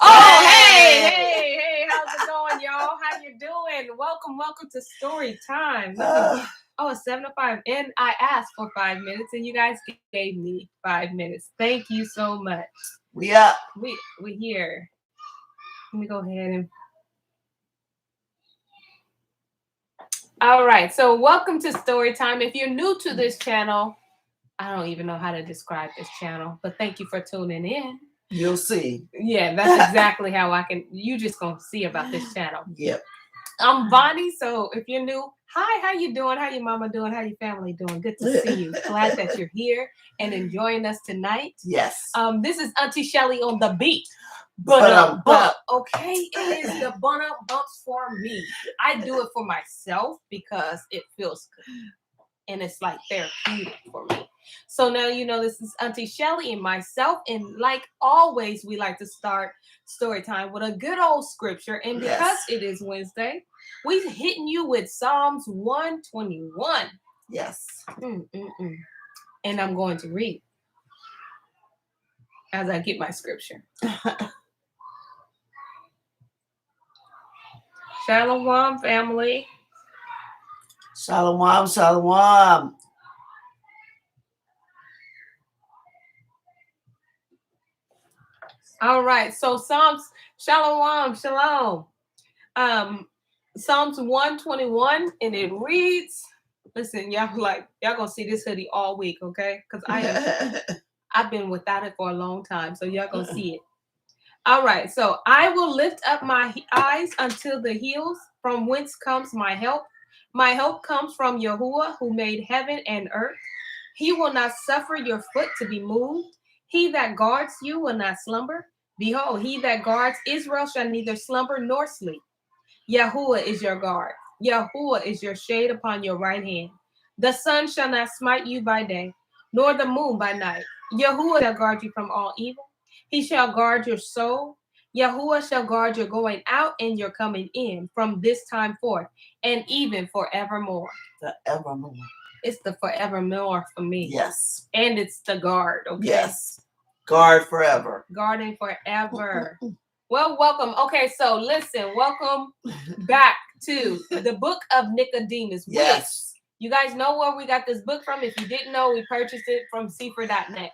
Oh, hey, how's it going, y'all? How you doing? Welcome to story time. It's 7:05, and I asked for 5 minutes, and you guys gave me 5 minutes. Thank you so much. We up. We here. Let me go ahead and. All right, so welcome to story time. If you're new to this channel, I don't even know how to describe this channel, but thank you for tuning in. You'll see. Yeah, that's exactly how you just gonna see about this channel. Yep. I'm Bonnie, so if you're new, hi, how you doing? How your mama doing? How your family doing? Good to see you. Glad that you're here and enjoying us tonight. Yes. This is Auntie Shelly on the beat. But okay, it is the bumps for me. I do it for myself because it feels good. And it's like therapeutic for me. So now you know this is Auntie Shelly and myself. And like always, we like to start story time with a good old scripture. And because it is Wednesday, we're hitting you with Psalms 121. Yes. And I'm going to read as I get my scripture. Shalom, family. Shalom, shalom. All right, so Psalms, shalom. Psalms 121, and it reads, listen, y'all gonna see this hoodie all week, okay? Because I've been without it for a long time, so y'all gonna see it. All right, so I will lift up my eyes until the hills, from whence comes my help. My help comes from Yahuwah, who made heaven and earth. He will not suffer your foot to be moved. He that guards you will not slumber. Behold, he that guards Israel shall neither slumber nor sleep. Yahuwah is your guard. Yahuwah is your shade upon your right hand. The sun shall not smite you by day, nor the moon by night. Yahuwah shall guard you from all evil. He shall guard your soul. Yahuwah shall guard your going out and your coming in from this time forth, and even forevermore. Forevermore. It's the forevermore for me. Yes. And it's the guard, okay? Yes. Guard forever. Guarding forever. Well, welcome. Okay, so listen, welcome back to the book of Nicodemus. Yes. Which, you guys know where we got this book from. If you didn't know, we purchased it from Sefer.net.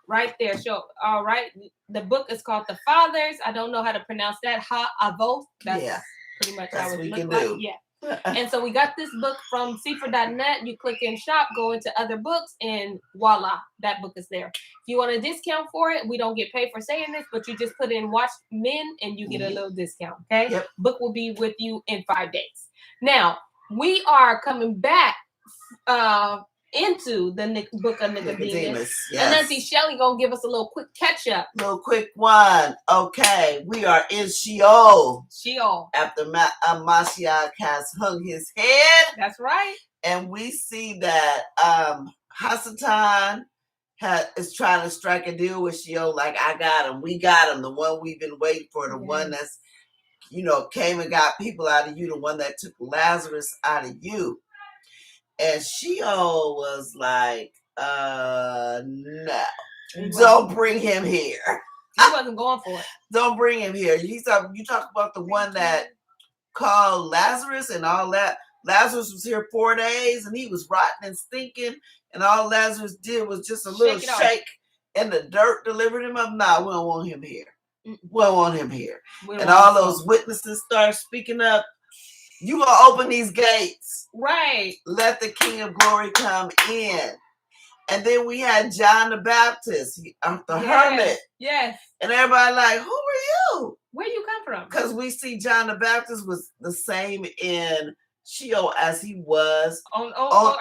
Right there. So, all right. The book is called The Fathers. I don't know how to pronounce that. Ha-Avoth. That's pretty much how it looks like. Yeah. And so we got this book from Sefer.net. You click in shop, go into other books, and voila, that book is there. If you want a discount for it, we don't get paid for saying this, but you just put in Watch Men and you get a little discount, okay? Yep. Book will be with you in 5 days. Now, we are coming back into the book of Nicodemus. Yes. And Auntie Shelly gonna give us a little quick catch up. Little quick one. Okay, we are in Sheol. After Mashiach has hung his head. That's right. And we see that Hasatan is trying to strike a deal with Sheol, like, I got him, we got him, the one we've been waiting for, the one that's, came and got people out of you, the one that took Lazarus out of you. And Sheol was like, no, don't bring him here. He wasn't going for it. Don't bring him here. You talk about the one that called Lazarus and all that. Lazarus was here 4 days and he was rotten and stinking. And all Lazarus did was just a little shake and the dirt delivered him up. Nah, we don't want him here. We don't want him here. And all those witnesses start speaking up. You gonna open these gates. Right. Let the King of Glory come in. And then we had John the Baptist, the hermit. Yes. And everybody like, who are you? Where you come from? Because we see John the Baptist was the same in Sheol as he was on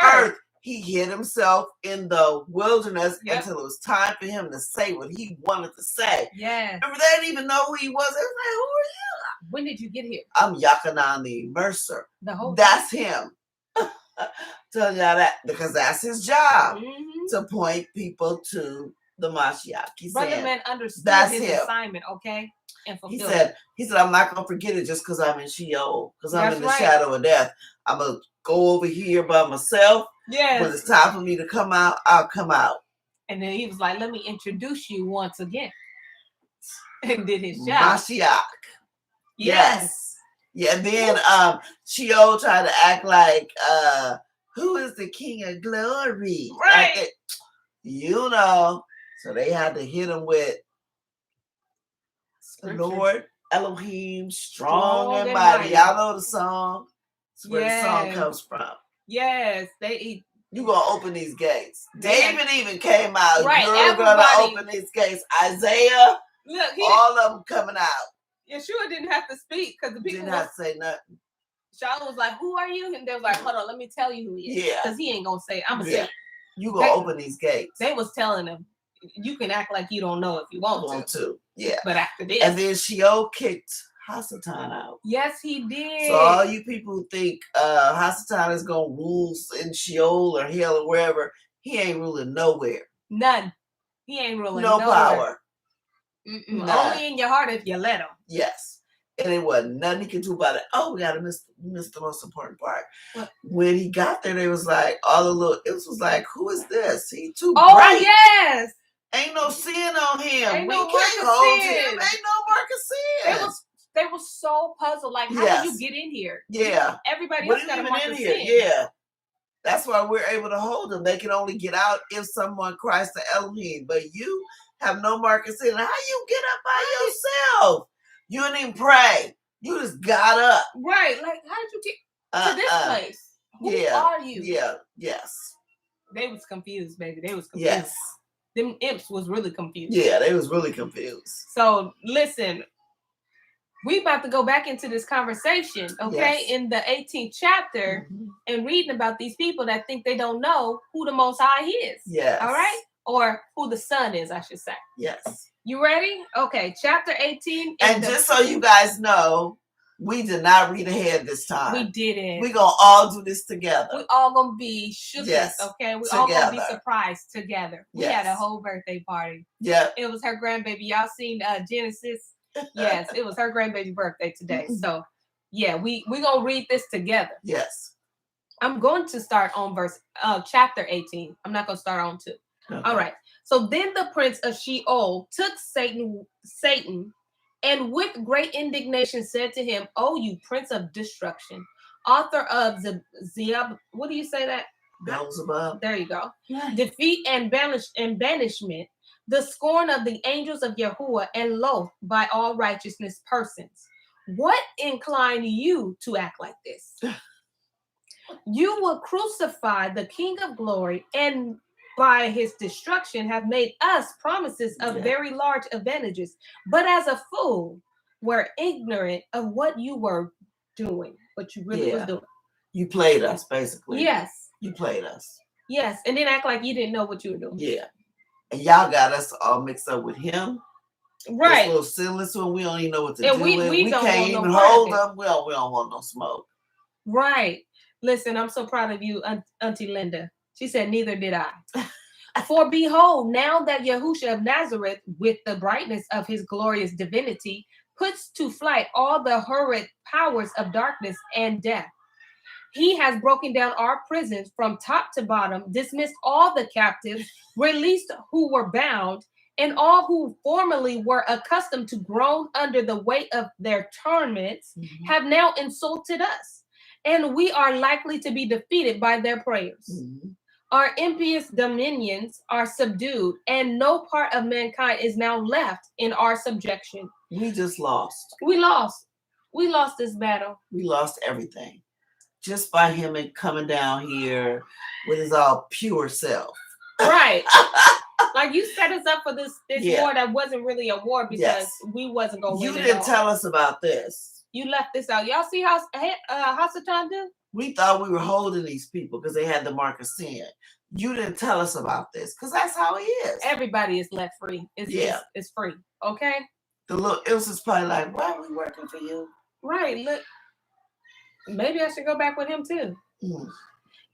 earth. He hid himself in the wilderness until it was time for him to say what he wanted to say. Yeah. Remember, they didn't even know who he was. They was like, who are you? When did you get here? I'm Yakanani Mercer. That's him. Tell y'all that because that's his job to point people to the Mashiach. Brother man understood his assignment, okay? And he said, I'm not gonna forget it just because I'm in Sheol, because I'm in the shadow of death. I'm gonna go over here by myself. Yes. When it's time for me to come out, I'll come out. And then he was like, let me introduce you once again. and did his job. Mashiach. Yes. Yeah, and then Sheol tried to act like who is the King of Glory? Right. Like you know. So they had to hit him with the Lord Elohim, strong and mighty. Y'all know the song. That's where the song comes from. Yes, you gonna open these gates. David even came out. Right, you're gonna open these gates. Isaiah, look, all of them coming out. Yeshua didn't have to speak because the people didn't have to say nothing. Shaul was like, "Who are you?" And they was like, "Hold on, let me tell you who he is." Yeah, because he ain't gonna say it. I'm gonna say it. You gonna open these gates. They was telling him, you can act like you don't know if you want to. Yeah, but after this, and then Sheol kicked Hasatan out. Yes, he did. So all you people who think Hasatan is gonna rule in Sheol or hell or wherever, he ain't ruling nowhere. None. He ain't ruling no nowhere. Power. Only in your heart if you let him. Yes. And it wasn't nothing he could do about it. Oh, we gotta miss the most important part. What? When he got there, they was like all the little. It was like, who is this? He too bright. Oh Yes. Ain't no sin on him. Ain't we no can't hold him. Ain't no mark of sin. They were so puzzled. Like, how did you get in here? Yeah. Everybody else got a mark of sin. Yeah. That's why we're able to hold them. They can only get out if someone cries to Elohim. But you have no mark of sin. How you get up by yourself? You didn't even pray. You just got up. Right. Like, how did you get to this place? Who are you? Yeah. Yes. They was confused, baby. They was confused. Yes. Them imps was really confused. Yeah, they was really confused. So, listen. We about to go back into this conversation, okay, in the 18th chapter and reading about these people that think they don't know who the Most High is. Yes. All right? Or who the Son is, I should say. Yes. You ready? Okay, chapter 18. And just so you guys know, we did not read ahead this time. We didn't. We're going to all do this together. We all going to be shook, okay? We all going to be surprised together. We had a whole birthday party. Yeah. It was her grandbaby. Y'all seen Genesis? Yes, it was her grandbaby's birthday today. So, yeah, we gonna read this together. Yes. I'm going to start on chapter 18. I'm not gonna start on 2. Okay. All right. So then the prince of Sheol took Satan, and with great indignation said to him, "Oh, you prince of destruction, author of Zeab." What do you say that? Beelzebub. There you go. Yeah. Defeat and banishment. The scorn of the angels of Yahuwah, and loathed by all righteousness persons. What inclined you to act like this? You will crucify the King of glory, and by his destruction have made us promises of very large advantages. But as a fool, were ignorant of what you were doing, what you really was doing. You played us, basically. Yes. You played us. Yes, and then act like you didn't know what you were doing. Yeah. And y'all got us all mixed up with him. Right. This little sinless one, we don't even know what to do with. We can't even hold them. We don't want no smoke. Right. Listen, I'm so proud of you, Auntie Linda. She said, neither did I. For behold, now that Yahusha of Nazareth, with the brightness of his glorious divinity, puts to flight all the horrid powers of darkness and death. He has broken down our prisons from top to bottom, dismissed all the captives, released who were bound, and all who formerly were accustomed to groan under the weight of their torments have now insulted us, and we are likely to be defeated by their prayers. Our impious dominions are subdued, and no part of mankind is now left in our subjection. We just lost. We lost. We lost this battle. We lost everything. Just by him and coming down here with his all pure self. Right. Like you set us up for this war that wasn't really a war because we wasn't going to win. You didn't tell us about this. You left this out. Y'all see how Hasatan do? We thought we were holding these people because they had the mark of sin. You didn't tell us about this because that's how he is. Everybody is left free. It's free. Okay? The little Ilsa's probably like, why are we working for you? Right. Look. Maybe I should go back with him too.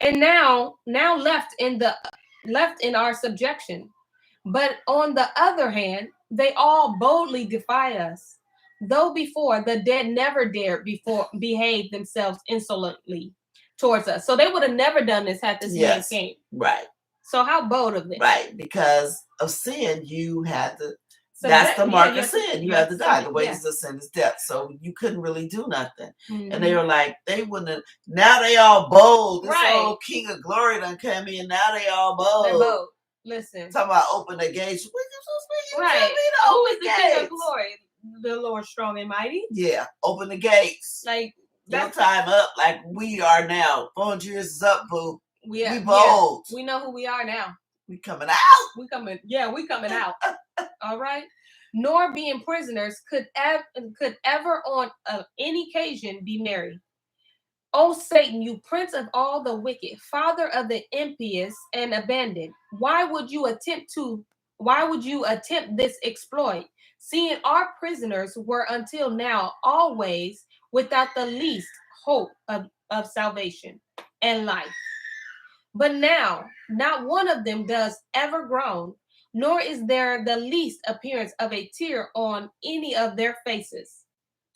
And now left in our subjection. But on the other hand, they all boldly defy us. Though before the dead never dared behave themselves insolently towards us. So they would have never done this had this man came. Right. So how bold of them. Right. Because of sin, you had to So that's the mark you of sin. You you have to die. The yeah. wages of sin is death. So you couldn't really do nothing. Mhm. And they were like, they wouldn't have, now they all bold. This Right. old King of Glory done come in. Now they all bold. They're bold. Listen. Talking about open the gates. You Right. tell me to Who open is the gates. King of Glory? The Lord strong and mighty. Yeah, open the gates. Like Your time up like we are now. 400 years is up, boo. We bold. Yeah. We know who we are now. We coming out. We coming out. All right. Nor being prisoners could ever on any occasion be married. O Satan, you prince of all the wicked, father of the impious and abandoned, why would you attempt this exploit, seeing our prisoners were until now always without the least hope of salvation and life? But now, not one of them does ever groan, nor is there the least appearance of a tear on any of their faces.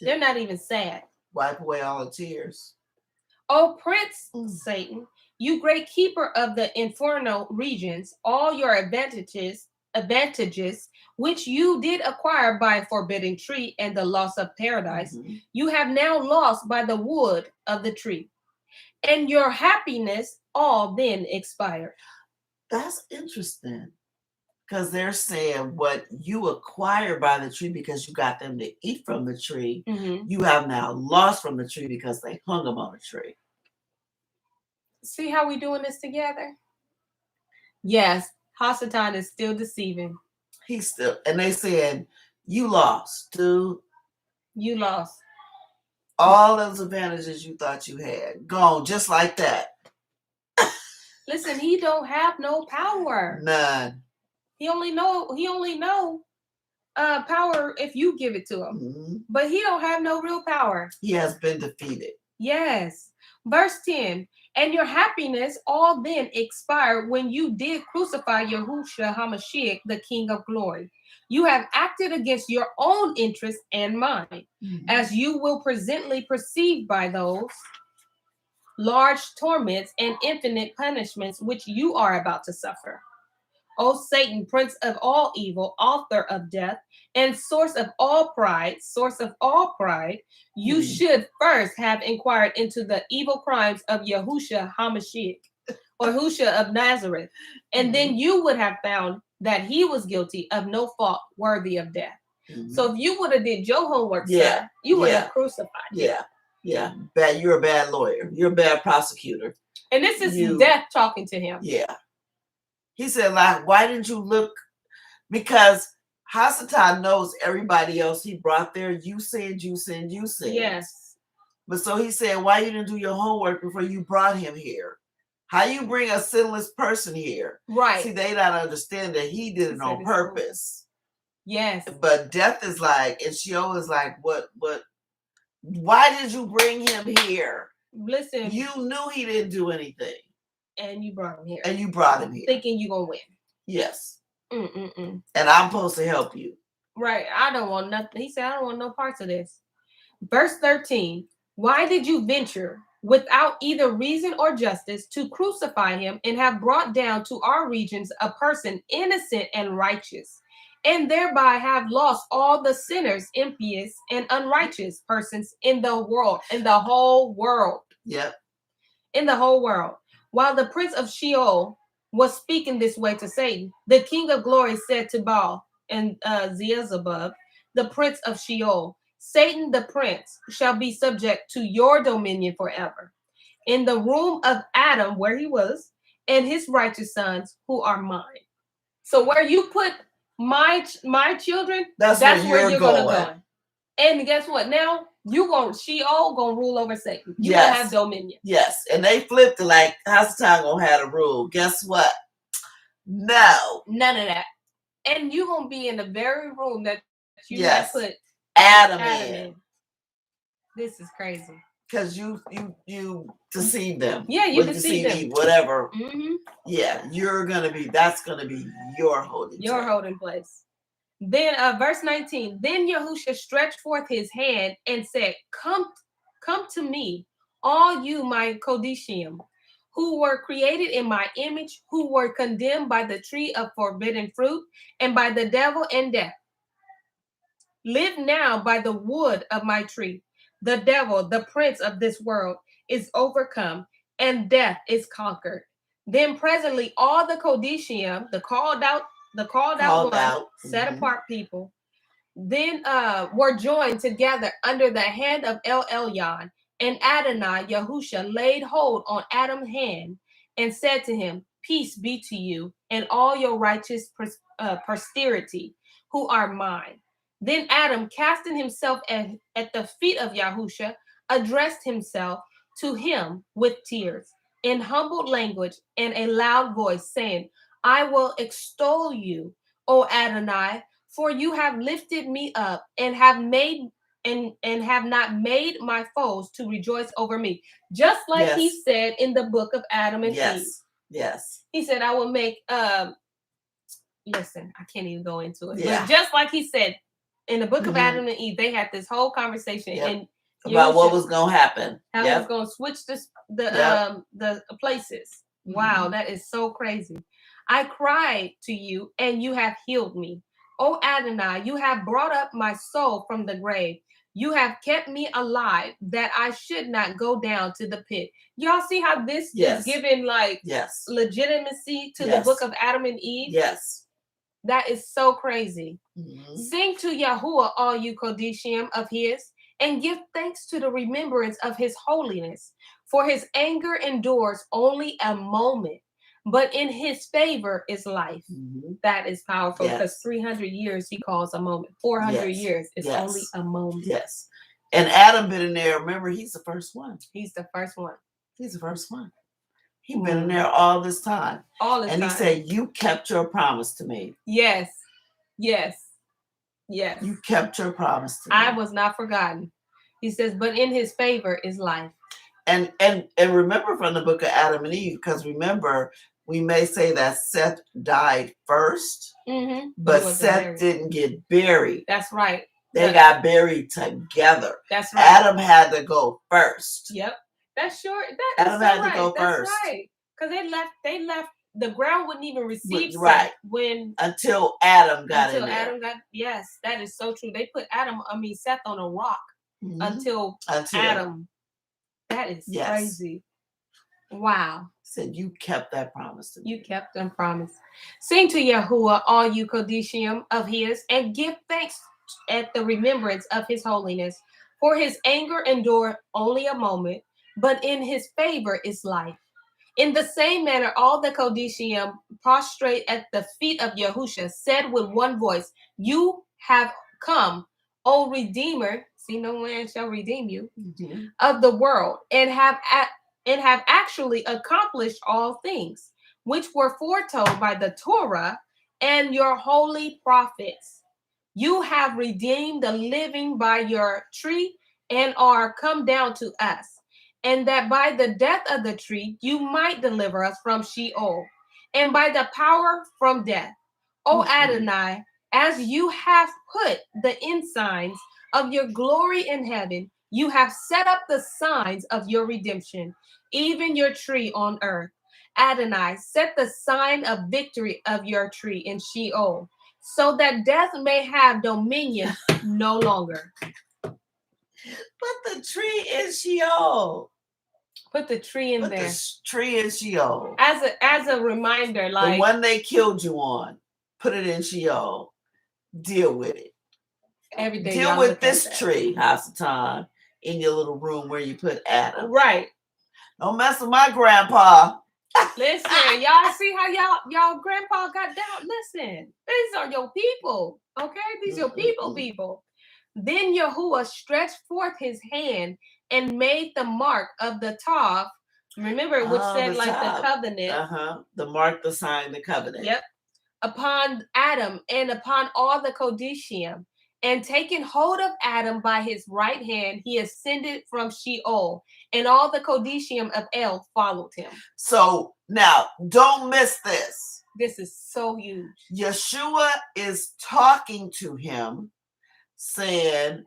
They're not even sad. Wipe away all the tears. O Prince Satan, you great keeper of the infernal regions, all your advantages, which you did acquire by forbidden tree and the loss of paradise, you have now lost by the wood of the tree, and your happiness all then expired. That's interesting. Because they're saying what you acquire by the tree because you got them to eat from the tree, you have now lost from the tree because they hung them on a tree. See how we doing this together? Yes, Hasatan is still deceiving. He's still, and they saying, you lost, dude. You lost. All those advantages you thought you had, gone just like that. Listen, he don't have no power. None. He only know power if you give it to him. But he don't have no real power. He has been defeated. Yes. Verse 10, and your happiness all then expired when you did crucify Yahushua HaMashiach, the King of Glory. You have acted against your own interest and mine, as you will presently perceive by those large torments and infinite punishments which you are about to suffer. O Satan, prince of all evil, author of death, and source of all pride, you should first have inquired into the evil crimes of Yahushua HaMashiach, or Yahushua of Nazareth, and then you would have found that he was guilty of no fault worthy of death. So if you would have did your homework, sir, you would have crucified him. Yeah. Bad. You're a bad lawyer. You're a bad prosecutor. And this is death talking to him. Yeah. He said, like, why didn't you look? Because Hasatan knows everybody else he brought there. You sinned. Yes. But so he said, why you didn't do your homework before you brought him here? How you bring a sinless person here? Right. See, they don't understand that he did it on purpose. Yes. But death is like, and Sheol is like, what? Why did you bring him here? Listen. You knew he didn't do anything. And you brought him here. Thinking you're going to win. Yes. And I'm supposed to help you. Right. I don't want nothing. He said, I don't want no parts of this. Verse 13. Why did you venture without either reason or justice to crucify him and have brought down to our regions a person innocent and righteous, and thereby have lost all the sinners, impious and unrighteous persons in the whole world? Yep. In the whole world. While the prince of Sheol was speaking this way to Satan, the King of Glory said to Baal and Beelzebub, the prince of Sheol, Satan the prince shall be subject to your dominion forever. In the room of Adam where he was, and his righteous sons who are mine. So where you put my children, that's where you're gonna go. And guess what? Now Sheol gonna rule over Satan. You gonna have dominion. Yes, and they flipped it like Hasatan gonna have the rule. Guess what? No, none of that. And you gonna be in the very room that you have put Adam in. This is crazy. Because you deceived them. Yeah, you deceived them. Whatever. Yeah, that's gonna be your holding place. Then verse 19, then Yahushua stretched forth his hand and said, come to me, all you my Kodishim, who were created in my image, who were condemned by the tree of forbidden fruit and by the devil and death. Live now by the wood of my tree. The devil, the prince of this world, is overcome, and death is conquered. Then presently all the Codicium, the called out one, set apart people, then were joined together under the hand of El Elyon, and Adonai Yahusha laid hold on Adam's hand and said to him, Peace be to you and all your righteous posterity who are mine. Then Adam, casting himself at the feet of Yahusha, addressed himself to him with tears, in humbled language and a loud voice, saying, I will extol you, O Adonai, for you have lifted me up and have made and have not made my foes to rejoice over me. Just like he said in the book of Adam and Eve. Yes. He said, I will make listen, I can't even go into it. Yeah. But just like he said in the book of Adam and Eve, they had this whole conversation and about what was gonna happen. How he was gonna switch the places. Wow, that is so crazy. I cried to you and you have healed me. O Adonai, you have brought up my soul from the grave. You have kept me alive that I should not go down to the pit. Y'all see how this is giving legitimacy to the book of Adam and Eve? Yes. That is so crazy. Sing to Yahuwah, all you Codicium of his, and give thanks to the remembrance of his holiness. For his anger endures only a moment, but in his favor is life. That is powerful because 300 years he calls a moment. 400 years is only a moment. Yes. And Adam been in there. Remember, he's the first one. He's the first one. He's the first one. He's been in there all this time. And he said, you kept your promise to me. Yes. You kept your promise to me. I was not forgotten. He says, but in his favor is life. And remember from the book of Adam and Eve, because remember, we may say that Seth died first, but Seth didn't get buried. That's right. They got buried together. That's right. Adam had to go first. Yep. That's sure. Adam had to go first. That's right. Because they left. The ground wouldn't even receive Seth until Adam got in there. Adam got. Yes, that is so true. They put Seth on a rock until Adam. That is crazy. Wow. Said you kept that promise to me. You kept that promise. Sing to Yahuwah, all you Codicium of his, and give thanks at the remembrance of his holiness. For his anger endure only a moment, but in his favor is life. In the same manner, all the Codicium prostrate at the feet of Yahusha said with one voice, You have come, O Redeemer, see no man shall redeem you, of the world, and have actually accomplished all things, which were foretold by the Torah and your holy prophets. You have redeemed the living by your tree and are come down to us, and that by the death of the tree you might deliver us from Sheol, and by the power from death. O Adonai, as you have put the ensigns of your glory in heaven, you have set up the signs of your redemption, even your tree on earth. Adonai, set the sign of victory of your tree in Sheol, so that death may have dominion no longer. Put the tree in Sheol. Put the tree in there. The tree in Sheol. As a reminder, like the one they killed you on. Put it in Sheol. Deal with it. Every day. Deal with this tree, Hasatan, in your little room where you put Adam. Right. Don't mess with my grandpa. Listen, y'all see how y'all grandpa got down? Listen, these are your people. Okay? These are your people. Then Yahuwah stretched forth his hand and made the mark of the Tav. Remember, which said like the covenant. The mark, the sign, the covenant. Yep. Upon Adam and upon all the Codicium. And taking hold of Adam by his right hand, he ascended from Sheol, and all the Codicium of El followed him. So now, don't miss this. This is so huge. Yeshua is talking to him, saying,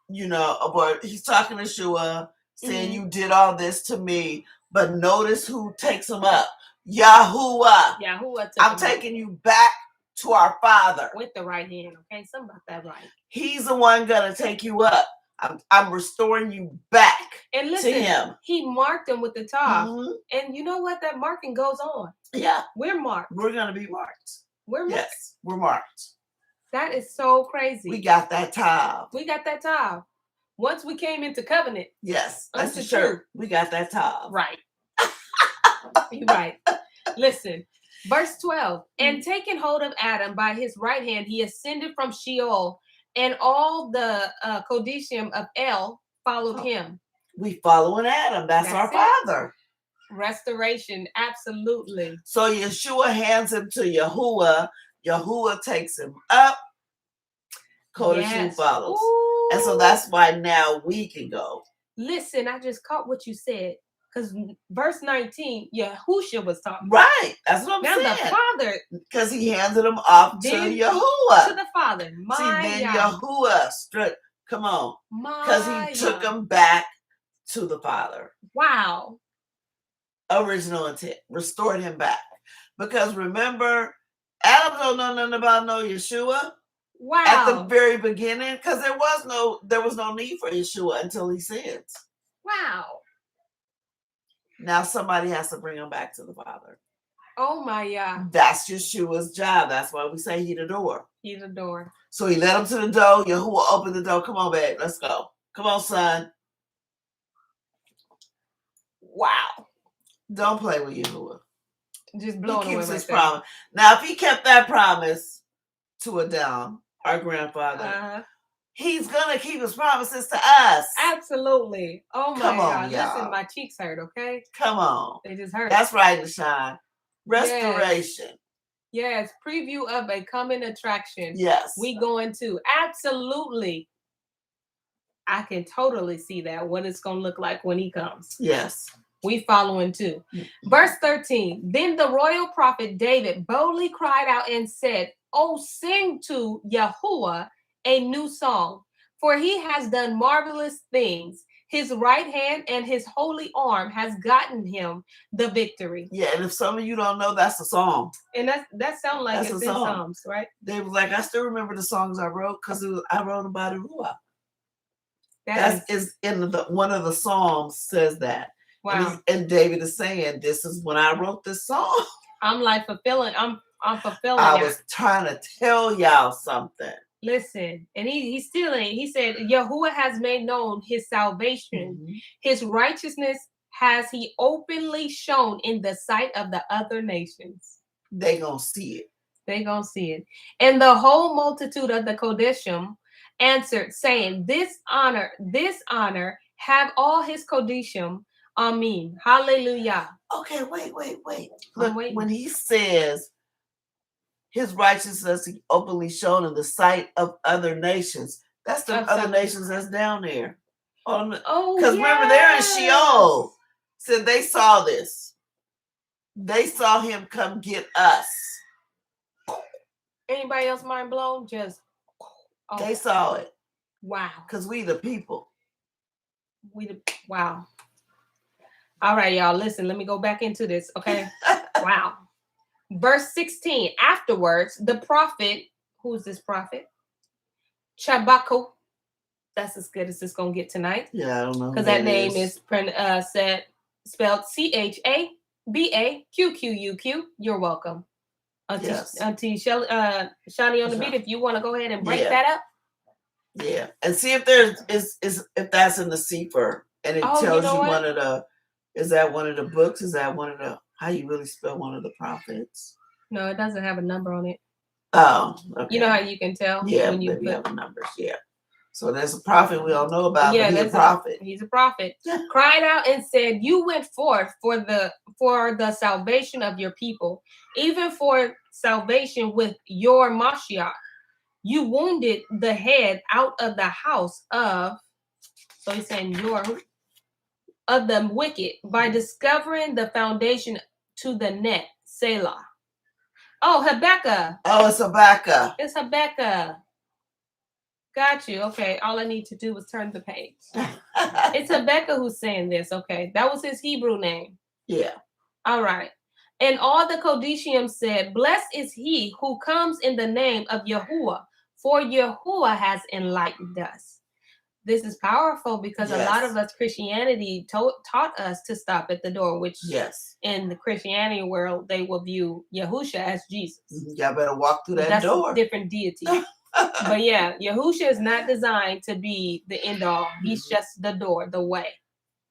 he's talking to Yeshua, saying, you did all this to me, but notice who takes him up. Yahuwah. Yahuwah. I'm taking you back to our Father. With the right hand, okay? Something about that right. He's the one gonna take you up. I'm restoring you back and listen, to him. He marked them with the top. Mm-hmm. And you know what? That marking goes on. Yeah. We're marked. We're gonna be marked. We're marked. Yes, we're marked. That is so crazy. We got that tile. We got that tile. Once we came into covenant. Yes, that's the shirt. We got that tile. Right. You're right. Listen, verse 12. And taking hold of Adam by his right hand, he ascended from Sheol, and all the Kodishim of El followed him. We following Adam. That's our Father. Restoration, absolutely. So Yeshua hands him to Yahuwah. Yahuwah takes him up. Kodishim follows. Ooh. And so that's why now we can go. Listen, I just caught what you said. Because verse 19, Yahusha was talking. Right. That's what I'm saying. Now the Father. Because he handed him off to Yahuwah. To the Father. Then Yahuwah stood. Come on. Because he took him back to the Father. Wow. Original intent. Restored him back. Because remember, Adam don't know nothing about no Yeshua. Wow. At the very beginning. Because there was no need for Yeshua until he sins. Wow. Now somebody has to bring him back to the Father. Oh my God. That's Yeshua's job. That's why we say he the door. He's the door. So he led him to the door. Yahuwah opened the door. Come on, babe. Let's go. Come on, son. Wow. Don't play with Yahuwah. Just blowing away. He keeps his promise. Now, if he kept that promise to Adam, our grandfather, he's going to keep his promises to us. Absolutely. Oh my God. Y'all. Listen, my cheeks hurt, okay? Come on. They just hurt. That's right, Nashawn. Restoration. Yes. Preview of a coming attraction. Yes. We going to. Absolutely. I can totally see that, what it's going to look like when he comes. Yes. We following too. Verse 13. Then the royal prophet David boldly cried out and said, "Oh, sing to Yahuwah a new song, for he has done marvelous things. His right hand and his holy arm has gotten him the victory." Yeah, and if some of you don't know, that's a song. And that sounds like it's in Psalms, right? They was like, I still remember the songs I wrote because I wrote about it. Is in one of the Psalms says that. Wow. And David is saying, this is when I wrote this song. I'm like fulfilling. I'm fulfilling. I was trying to tell y'all something. Listen, and he still ain't. He said, Yahuwah has made known his salvation. Mm-hmm. His righteousness has he openly shown in the sight of the other nations. They gonna see it. They gonna see it. And the whole multitude of the Kodeshim answered, saying, This honor have all his Kodeshim. Amen. Hallelujah. Okay, wait. Look, when he says his righteousness openly shown in the sight of other nations, that's the other nations that's down there. Because remember, they're in Sheol. So they saw this. They saw him come get us. Anybody else mind blown? Just they saw it. Wow. Because we the people. Wow. All right, y'all. Listen, let me go back into this, okay? Wow. Verse 16. Afterwards, the prophet, who's this prophet? Chabaku. That's as good as it's going to get tonight. Yeah, I don't know. Because that name is spelled Chabaqquq. You're welcome. Auntie Shani on the beat, if you want to go ahead and break that up. Yeah. And see if if that's in the Sefer. And it tells you one of the... Is that one of the books? Is that one of the, how you really spell one of the prophets? No, it doesn't have a number on it. Oh, okay. You know how you can tell? Yeah, when you have the numbers, So there's a prophet we all know about, but he's a prophet. He's a prophet. Cried out and said, "You went forth for the salvation of your people, even for salvation with your Mashiach. You wounded the head out of the house of," so he's saying of the wicked by discovering the foundation to the net. Selah. Oh, Habakkuk. Oh, it's Habakkuk. It's Habakkuk. Got you. Okay. All I need to do is turn the page. It's Habakkuk who's saying this. Okay. That was his Hebrew name. Yeah. All right. And all the Kodishim said, "Blessed is he who comes in the name of Yahuwah, for Yahuwah has enlightened us." This is powerful because a lot of us Christianity taught us to stop at the door, which in the Christianity world, they will view Yahusha as Jesus. Y'all better walk through that door. That's a different deity. But yeah, Yahusha is not designed to be the end all. He's just the door, the way.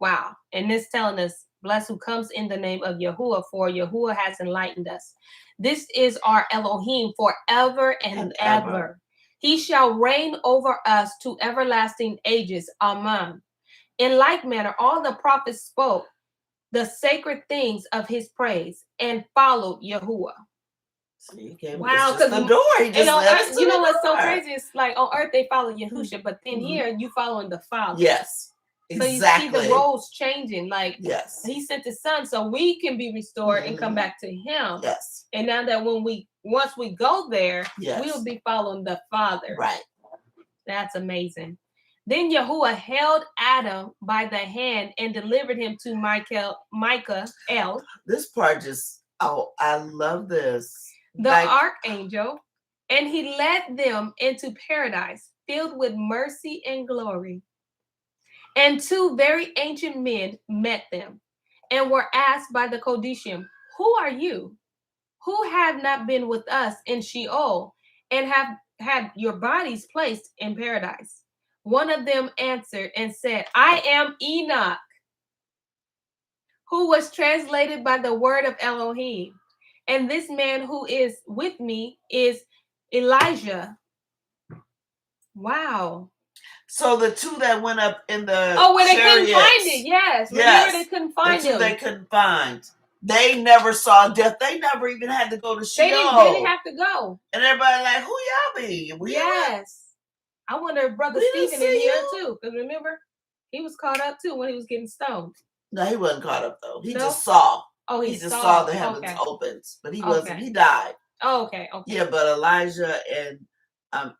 Wow. And this telling us, blessed who comes in the name of Yahuwah, for Yahuwah has enlightened us. This is our Elohim forever and ever. He shall reign over us to everlasting ages. Amen. In like manner, all the prophets spoke the sacred things of his praise and followed Yahuwah. Wow, because the door. He just you know what's so crazy? It's like on earth they follow Yahusha, but then here you following the Father. Yes. Exactly. So you see the roles changing. Like he sent his son so we can be restored and come back to him. Yes. And now that once we go there, we'll be following the Father. Right. That's amazing. Then Yahuwah held Adam by the hand and delivered him to Michael. This part just, I love this. The archangel, and he led them into paradise filled with mercy and glory. And two very ancient men met them and were asked by the Kodishim, "Who are you, who have not been with us in Sheol and have had your bodies placed in paradise?" One of them answered and said, "I am Enoch, who was translated by the word of Elohim. And this man who is with me is Elijah." Wow. So the two that went up in the when they couldn't find it, yes. Remember they couldn't find them. They couldn't find. They never saw death. They never even had to go to Sheol. They didn't have to go. And everybody like, who y'all be? I wonder if Brother Stephen in here too. Because remember, he was caught up too when he was getting stoned. No, he wasn't caught up though. He just saw. Oh, he just saw the heavens opened. But he wasn't. He died. Oh, okay. Yeah, but Elijah and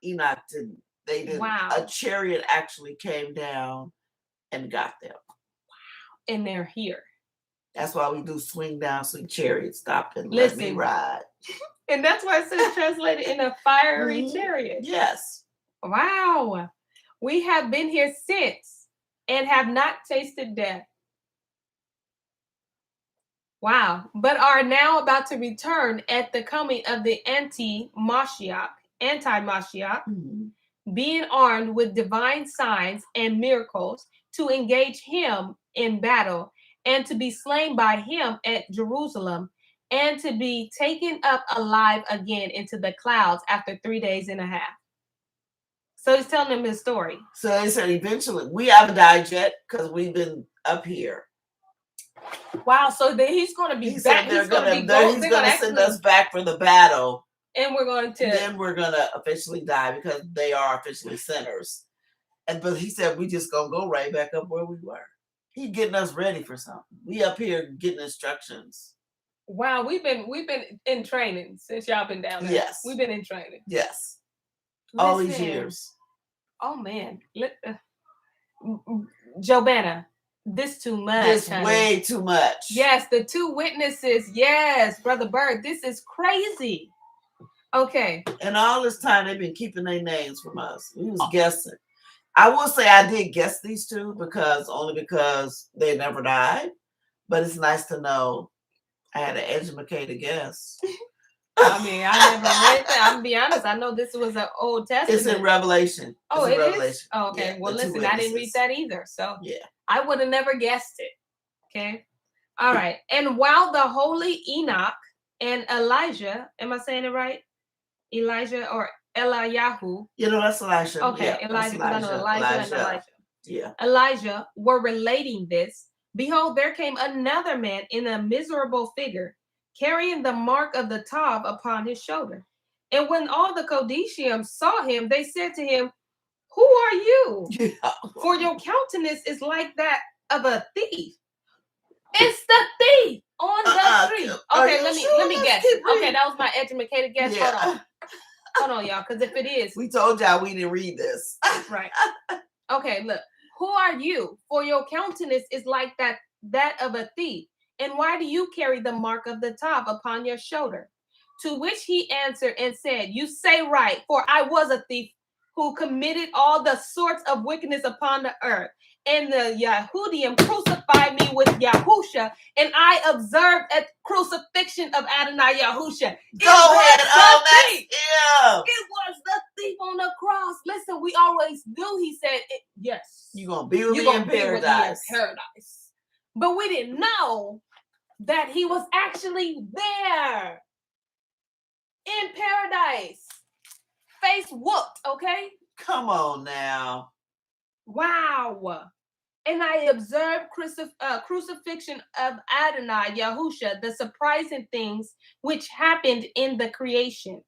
Enoch didn't. They didn't. Wow. A chariot actually came down and got them. Wow. And they're here. That's why we do swing down, swing chariot, stop and let me ride. And that's why it says translated in a fiery chariot. Yes. Wow. We have been here since and have not tasted death. Wow. But are now about to return at the coming of the anti-Mashiach, being armed with divine signs and miracles to engage him in battle and to be slain by him at Jerusalem and to be taken up alive again into the clouds after 3 days and a half. So he's telling them his story. So they said eventually, we haven't died yet because we've been up here. Wow, so then he's going to be back. He's going to send us back for the battle. And we're going to. Then we're going to officially die because they are officially sinners. But he said we just going to go right back up where we were. He's getting us ready for something. We up here getting instructions. Wow, we've been in training since y'all been down there. Yes. We've been in training. Yes. All these years. Oh, man. Jobana, this too much. This way too much. Yes, the two witnesses. Yes, Brother Bird, this is crazy. Okay. And all this time they've been keeping their names from us. We was guessing. I will say I did guess these two only because they never died. But it's nice to know I had an educated guess. I mean, I never read that. I'm gonna be honest. I know this was an Old Testament. It's in Revelation. Oh, it is? Oh, okay. Yeah, well, listen, I didn't read that either. So I would have never guessed it. Okay. All right. And while the holy Enoch and Elijah, am I saying it right? Elijah or Eliyahu. That's Elijah. Okay, yeah, Elijah. I know Elijah and Elijah. Yeah. Elijah were relating this. Behold, there came another man in a miserable figure, carrying the mark of the Tav upon his shoulder. And when all the Kodishim saw him, they said to him, "Who are you? Yeah. For your countenance is like that of a thief." It's the thief on the tree. Okay, let me guess. Okay, that was my educated guess. Yeah. Hold on, y'all, because if it is, we told y'all we didn't read this. Right. Okay, look. Who are you? For your countenance is like that of a thief. And why do you carry the mark of the top upon your shoulder? To which he answered and said, You say right, for I was a thief who committed all the sorts of wickedness upon the earth. And the Yahudim crucified me with Yahusha, and I observed a crucifixion of Adonai Yahusha. Go ahead. Oh, that's him. It was the thief on the cross. Listen, we always knew he said, yes. You're going to be with me in paradise. But we didn't know that he was actually there in paradise. Face whooped, okay? Come on now. Wow. And I observed crucifixion of Adonai Yahusha, the surprising things which happened in the creation.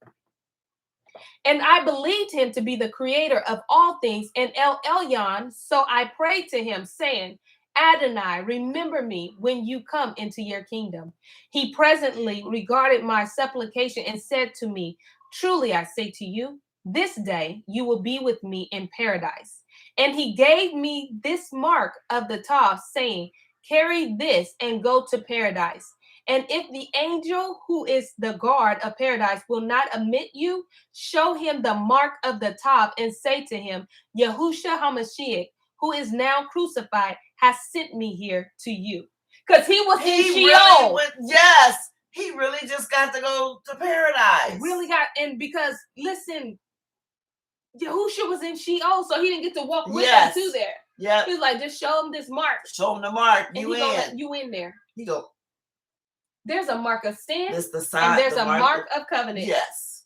And I believed him to be the creator of all things, and El Elyon, so I prayed to him, saying, Adonai, remember me when you come into your kingdom. He presently regarded my supplication and said to me, Truly I say to you, this day you will be with me in paradise. And he gave me this mark of the top, saying, Carry this and go to paradise. And if the angel who is the guard of paradise will not admit you, show him the mark of the top and say to him, Yahusha HaMashiach, who is now crucified, has sent me here to you. Because he was in Sheol. Yes, he really just got to go to paradise. And because, listen, Yahusha was in Sheol, so he didn't get to walk with them to there. Yeah. He was like, just show him this mark. Show him the mark. You in there. He go. There's a mark of sin. It's the sign. And there's a mark of covenant. Yes.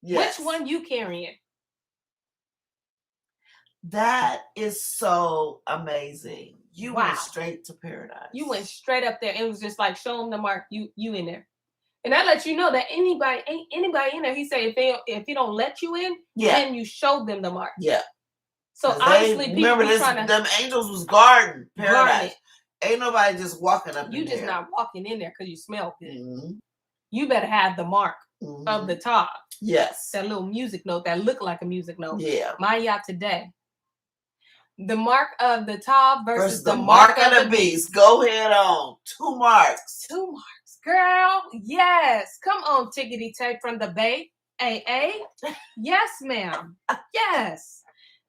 Which one you carrying? That is so amazing. You went straight to paradise. You went straight up there. It was just like, show him the mark. You in there. And I let you know that anybody in there. He said if he don't let you in, then you show them the mark. Yeah. So obviously, remember this. Them angels was guarding paradise. Ain't nobody just walking up. You just not walking in there because you smell good. Mm-hmm. You better have the mark of the top. Yes. That little music note that looked like a music note. Yeah. Maya today. The mark of the top versus the mark of the beast. Go ahead on. 2 marks. 2 marks. Girl, yes. Come on, tickety tape from the Bay. AA. Yes, ma'am. Yes.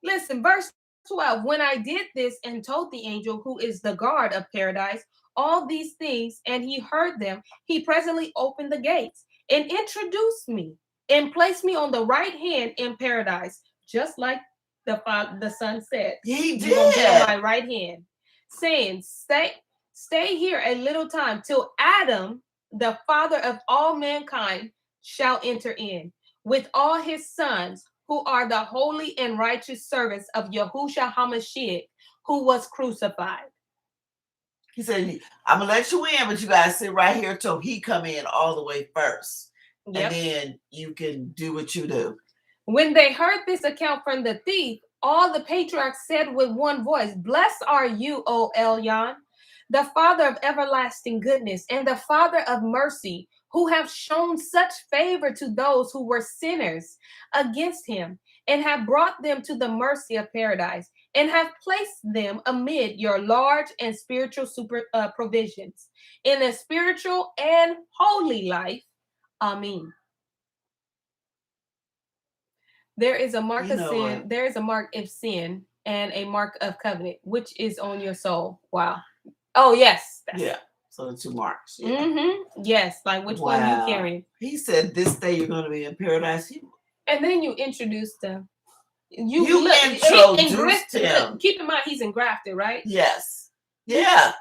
Listen, verse 12. When I did this and told the angel who is the guard of paradise all these things, and he heard them, he presently opened the gates and introduced me and placed me on the right hand in paradise, just like the son said. He did. You're gonna be on my right hand, saying, Stay here a little time till Adam, the father of all mankind, shall enter in with all his sons, who are the holy and righteous servants of Yahusha HaMashiach, who was crucified. He said, I'm going to let you in, but you got to sit right here till he come in all the way first. Yep. And then you can do what you do. When they heard this account from the thief, all the patriarchs said with one voice, Blessed are you, O Elyon, the Father of everlasting goodness and the Father of mercy, who have shown such favor to those who were sinners against him, and have brought them to the mercy of paradise, and have placed them amid your large and spiritual provisions in a spiritual and holy life. Amen. There is a mark of sin. There is a mark of sin and a mark of covenant, which is on your soul. Wow. Oh, yes. Yeah. So the 2 marks. Yeah. Mm-hmm. Yes. Like which one you carrying? He said this day you're going to be in paradise. And then you introduced them. You introduced him. Keep in mind, he's engrafted, right? Yes. Yeah.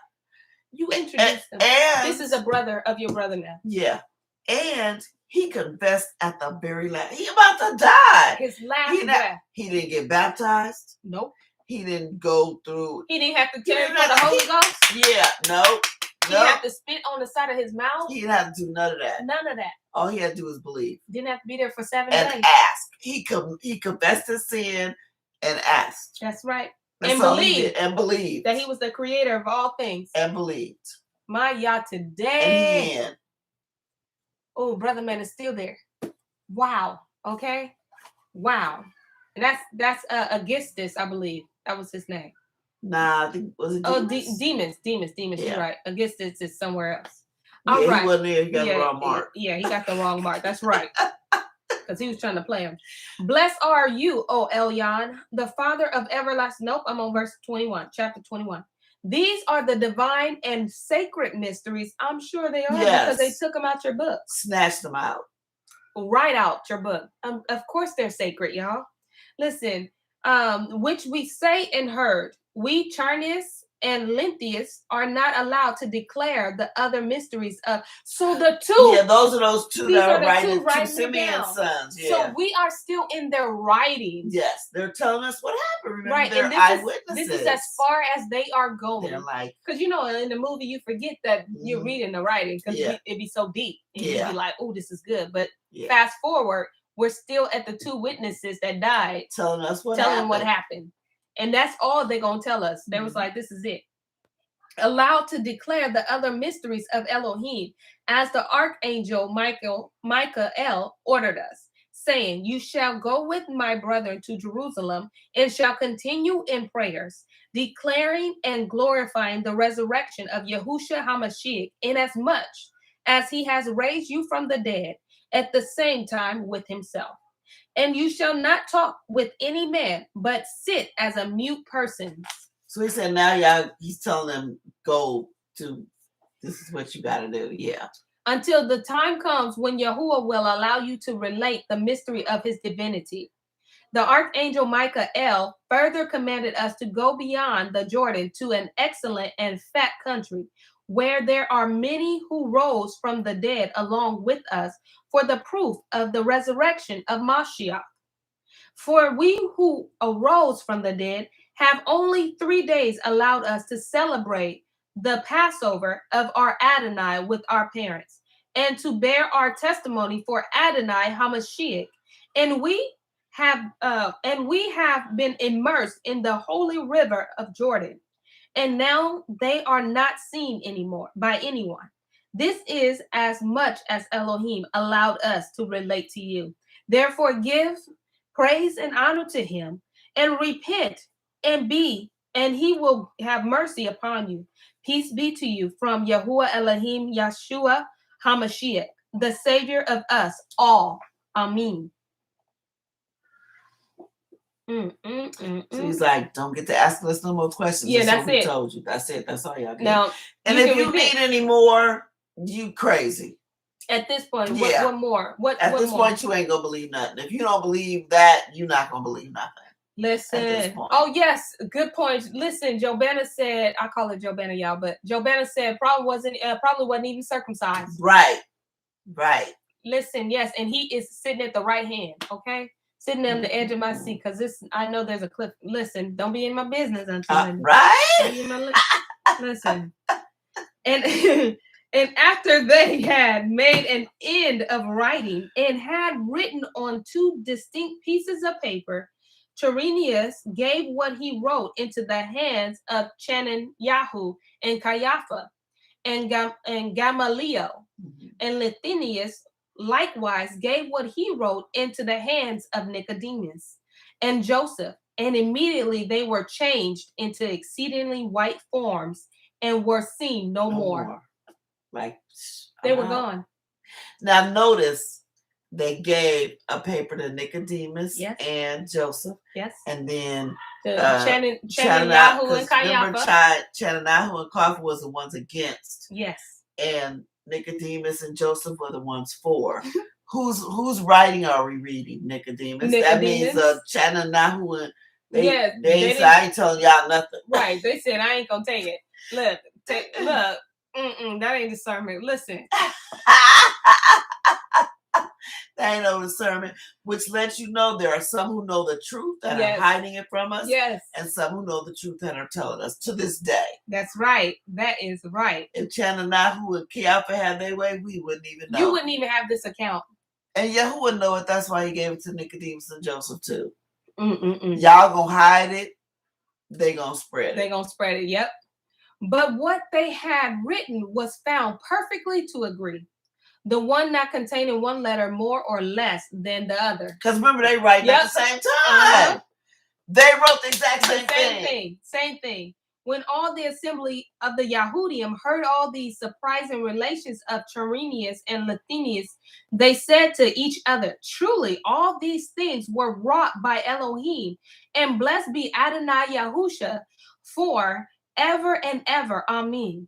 You introduced him. And this is a brother of your brother now. Yeah. And he confessed at the very last. He about to die. His last breath. He didn't get baptized. Nope. He didn't go through. He didn't have to turn for the Holy Ghost. Yeah. Nope. He didn't have to spit on the side of his mouth. He didn't have to do none of that. None of that. All he had to do was believe. Didn't have to be there for 7 days. And ask. He confessed his sin and asked. That's right. That's and believed. And believed. That he was the creator of all things. And believed. My Yah today. And oh, brother man is still there. Wow. Okay. Wow. And that's Augustus, I believe. That was his name. Nah, I think, was it Demas? Demons. Yeah. You're right. I guess this is somewhere else. Yeah, All right. he wasn't there. He got the wrong mark. Yeah, he got the wrong mark. That's right. Because he was trying to play him. Blessed are you, O Elyon, the Father of everlasting. Nope, I'm on verse 21, chapter 21. These are the divine and sacred mysteries. I'm sure they are because they took them out your book. Snatched them out. Right out your book. Of course they're sacred, y'all. Listen, which we say and heard, we Charnius and Lenthius are not allowed to declare the other mysteries of. So the two. Yeah, those are those two that are writing, two Simeon's sons. Yeah. So we are still in their writings. Yes, they're telling us what happened. Remember, right, they're eyewitnesses. This is as far as they are going. They're like, because in the movie you forget that you're reading the writing because it'd be so deep and you'd be like, oh, this is good. But fast forward, we're still at the two witnesses that died, telling what happened. And that's all they're going to tell us. They was like, this is it. Allowed to declare the other mysteries of Elohim, as the archangel Michael ordered us, saying, you shall go with my brethren to Jerusalem and shall continue in prayers, declaring and glorifying the resurrection of Yahushua HaMashiach, inasmuch as he has raised you from the dead, at the same time with himself. And you shall not talk with any man, but sit as a mute person. So he said, now he's telling them, go to, this is what you got to do. Yeah. Until the time comes when Yahuwah will allow you to relate the mystery of his divinity. The archangel Michael further commanded us to go beyond the Jordan to an excellent and fat country, where there are many who rose from the dead along with us, for the proof of the resurrection of Mashiach. For we who arose from the dead have only 3 days allowed us to celebrate the Passover of our Adonai with our parents, and to bear our testimony for Adonai HaMashiach. And we have been immersed in the holy river of Jordan, and now they are not seen anymore by anyone. This is as much as Elohim allowed us to relate to you. Therefore, give praise and honor to him, and repent, and he will have mercy upon you. Peace be to you from Yahuwah Elohim Yeshua HaMashiach, the Savior of us all. Amen. So he's like, don't get to asking us no more questions. Yeah, that's it. Told you. That's it. That's all y'all get. Now, and if you need any more, you crazy. At this point, what more? At this point, you ain't gonna believe nothing. If you don't believe that, you're not gonna believe nothing. Listen. Oh, yes. Good point. Listen, Jobana said, I call it Jobana, y'all, but Jobana said probably wasn't even circumcised. Right. Listen, yes, and he is sitting at the right hand, okay? Sitting on the edge of my seat, because I know there's a cliff. Listen, don't be in my business until right. Listen. And after they had made an end of writing and had written on 2 distinct pieces of paper, Tyrenius gave what he wrote into the hands of Chananyahu and Caiaphas and Gamaliel, and Lithinius likewise gave what he wrote into the hands of Nicodemus and Joseph, and immediately they were changed into exceedingly white forms and were seen no more. Like they were gone. Now notice they gave a paper to Nicodemus and Joseph. Yes. And then Chananyahu and Caiaphas. Chananyahu and Caiaphas was the ones against. Yes. And Nicodemus and Joseph were the ones for. Whose writing are we reading? Nicodemus. That means Chananyahu and they said, I ain't telling y'all nothing. Right. They said I ain't gonna take it. Look. That ain't discernment. Listen. That ain't no discernment, which lets you know there are some who know the truth that are hiding it from us. Yes. And some who know the truth that are telling us to this day. That's right. That is right. If Chananahu and Caiaphas had their way, we wouldn't even know. You wouldn't even have this account. And Yahuwah would know it. That's why he gave it to Nicodemus and Joseph too. Y'all gonna hide it. They gonna spread it. Yep. But what they had written was found perfectly to agree. The one not containing one letter more or less than the other. Because remember, they write at the same time. They wrote the exact same thing. Same thing. When all the assembly of the Yahudim heard all these surprising relations of Tyrenius and Lithinus, they said to each other, truly, all these things were wrought by Elohim, and blessed be Adonai Yahusha for ever and ever. Amen.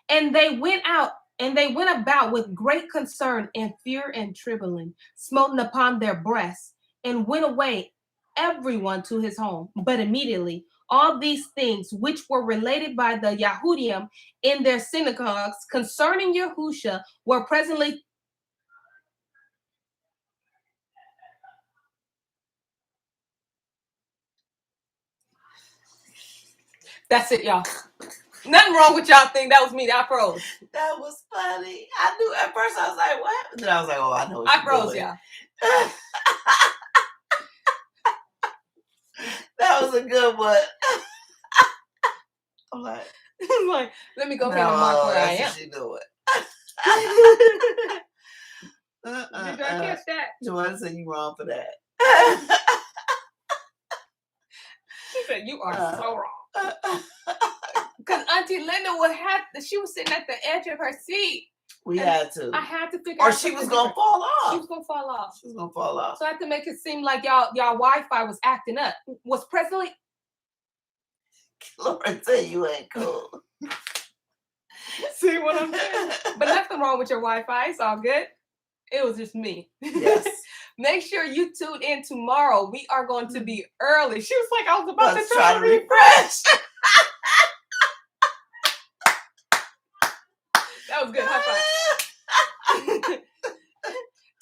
And they went about with great concern and fear and trembling, smoten upon their breasts, and went away everyone to his home. But immediately all these things which were related by the Yahudim in their synagogues concerning Yahusha were presently That's it, y'all. Nothing wrong with y'all think that was me. I froze. That was funny. I knew at first I was like, what happened? Then I was like, oh, I know what I froze, y'all. That was a good one. I'm like, let me go ahead and mark where I am. She knew it. Did I catch that? Joanna said you wrong for that. She said you are so wrong. Because Auntie Linda she was sitting at the edge of her seat. We had to. I had to figure out. Or she was gonna fall off. She was gonna fall off. She was gonna fall off. So I had to make it seem like y'all Wi-Fi was acting up. Was presently. Lauren said you ain't cool. See what I'm saying? But nothing wrong with your Wi-Fi. It's all good. It was just me. Yes. Make sure you tune in tomorrow. We are going to be early. She was like, I was about to try to refresh. That was good. High five.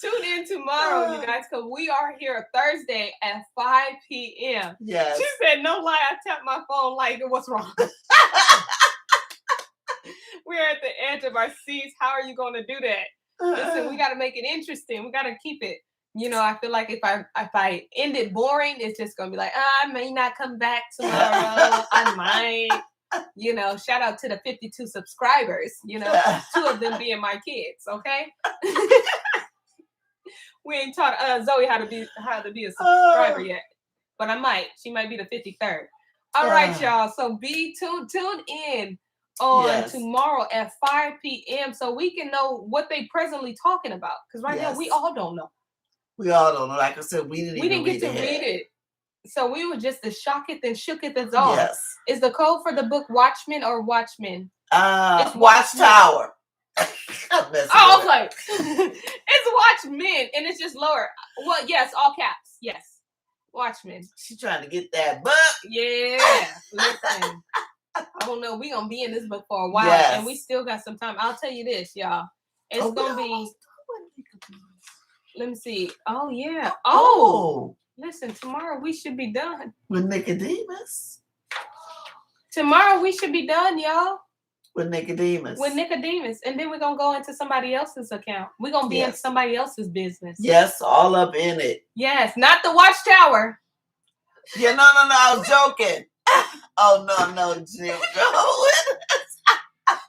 Tune in tomorrow, you guys, because we are here Thursday at 5 p.m. Yes. She said, no lie, I tapped my phone like, what's wrong? We're at the edge of our seats. How are you going to do that? Listen, we got to make it interesting. We got to keep it. You know, I feel like if I end it boring, it's just going to be like, I may not come back tomorrow. I might. You know, shout out to the 52 subscribers. You know, 2 of them being my kids. Okay. We ain't taught Zoe how to be a subscriber yet, but I might. She might be the 53rd. All right, y'all. So be tuned in on tomorrow at 5 p.m. so we can know what they presently talking about. Because right now we all don't know. We all don't know. Like I said, we didn't get to read it. So we were just as shocketh and shooketh as all. Yes. Is the code for the book Watchmen or Watchmen? It's Watchtower. I was like, it's Watchmen, and it's just lower. Well, yes, all caps. Yes, Watchmen. She trying to get that book. Yeah. Listen, I don't know. We gonna be in this book for a while, and we still got some time. I'll tell you this, y'all. It's gonna be. Let me see. Oh yeah. Oh. Listen, tomorrow we should be done. With Nicodemus. Tomorrow we should be done, y'all. With Nicodemus. And then we're going to go into somebody else's account. We're going to be in somebody else's business. Yes, all up in it. Yes, not the Watchtower. Yeah, no, I was joking. Oh, no, Jim.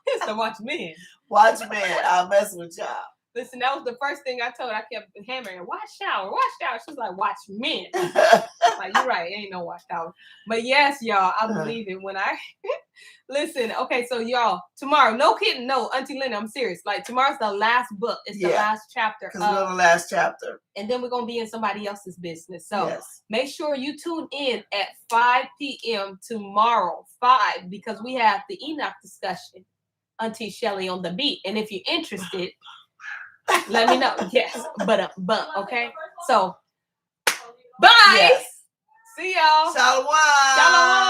It's the Watchmen. Watchmen. I'll mess with y'all. Listen, that was the first thing I told her. I kept hammering, Watchtower. She's like, Watchmen. Like, you're right. Ain't no Watchtower. But yes, y'all, I believe it when I listen. Okay, so y'all, tomorrow, no kidding, no, Auntie Linda, I'm serious. Like, tomorrow's the last book. It's the last chapter. Because we're on the last chapter. And then we're going to be in somebody else's business. So make sure you tune in at 5 p.m. tomorrow, 5, because we have the Enoch discussion. Auntie Shelly on the beat. And if you're interested, let me know. Yes. But okay. So bye. Yes. See y'all. Shalom. Shalom.